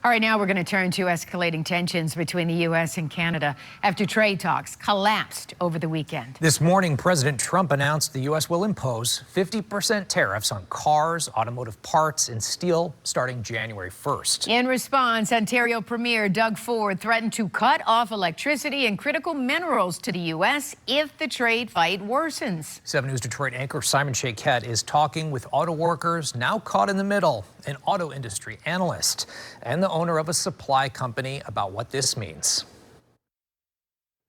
All right, now we're going to turn to escalating tensions between the U.S. and Canada after trade talks collapsed over the weekend. This morning, President Trump announced the U.S. will impose 50% tariffs on cars, automotive parts, and steel starting January 1st. In response, Ontario Premier Doug Ford threatened to cut off electricity and critical minerals to the U.S. if the trade fight worsens. 7 News Detroit anchor Simon Shaquette is talking with auto workers now caught in the middle, an auto industry analyst, and the owner of a supply company about what this means.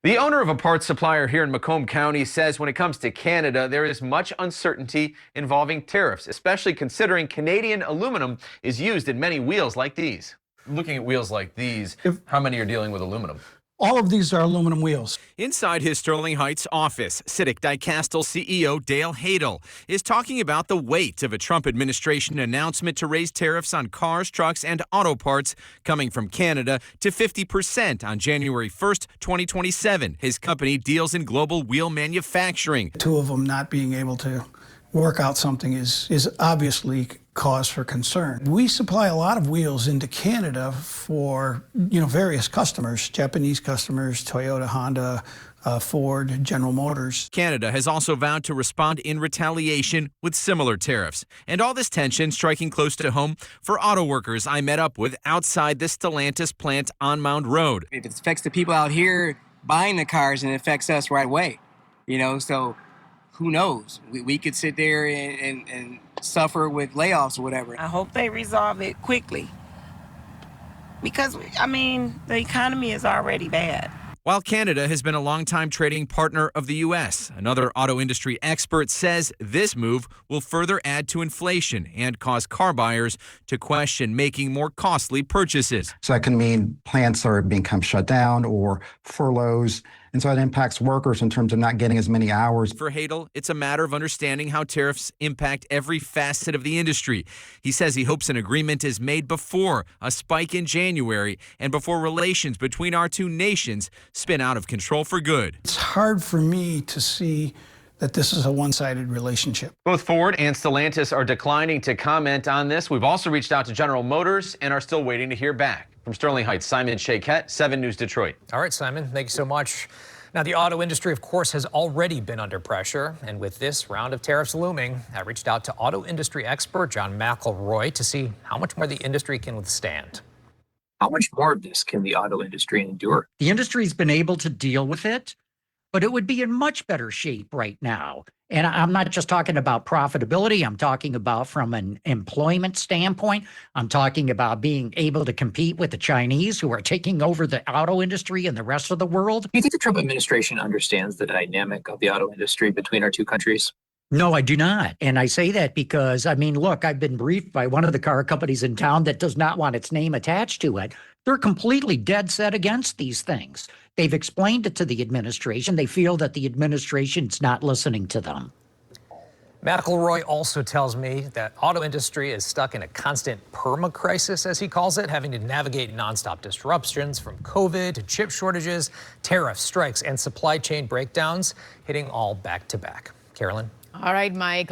The owner of a parts supplier here in Macomb County says when it comes to Canada, there is much uncertainty involving tariffs, especially considering Canadian aluminum is used in many wheels like these. Looking at wheels like these, how many are dealing with aluminum? All of these are aluminum wheels. Inside his Sterling Heights office, Citic Dicastal CEO Dale Hadel is talking about the weight of a Trump administration announcement to raise tariffs on cars, trucks, and auto parts coming from Canada to 50% on January 1st, 2027. His company deals in global wheel manufacturing. Two of them not being able to work out something is obviously cause for concern. We supply a lot of wheels into Canada for various customers, Japanese customers, Toyota, Honda, Ford, General Motors. Canada has also vowed to respond in retaliation with similar tariffs. And all this tension striking close to home for auto workers I met up with outside the Stellantis plant on Mound Road. It affects the people out here buying the cars, and it affects us right away, so who knows? We could sit there and suffer with layoffs or whatever. I hope they resolve it quickly because, the economy is already bad. While Canada has been a longtime trading partner of the U.S., another auto industry expert says this move will further add to inflation and cause car buyers to question making more costly purchases. So that can mean plants are become shut down or furloughs. And so it impacts workers in terms of not getting as many hours. For Hadel, it's a matter of understanding how tariffs impact every facet of the industry. He says he hopes an agreement is made before a spike in January and before relations between our two nations spin out of control for good. It's hard for me to see that this is a one-sided relationship. Both Ford and Stellantis are declining to comment on this. We've also reached out to General Motors and are still waiting to hear back. From Sterling Heights, Simon Shaquette, 7 News Detroit. All right, Simon, thank you so much. Now, the auto industry, of course, has already been under pressure. And with this round of tariffs looming, I reached out to auto industry expert John McElroy to see how much more the industry can withstand. How much more of this can the auto industry endure? The industry's been able to deal with it, but it would be in much better shape right now. And I'm not just talking about profitability. I'm talking about from an employment standpoint. I'm talking about being able to compete with the Chinese who are taking over the auto industry and the rest of the world. Do you think the Trump administration understands the dynamic of the auto industry between our two countries? No, I do not. And I say that because, look, I've been briefed by one of the car companies in town that does not want its name attached to it. They're completely dead set against these things. They've explained it to the administration. They feel that the administration's not listening to them. McElroy also tells me that auto industry is stuck in a constant perma-crisis, as he calls it, having to navigate nonstop disruptions from COVID to chip shortages, tariff strikes, and supply chain breakdowns hitting all back to back. Carolyn? All right, Mike.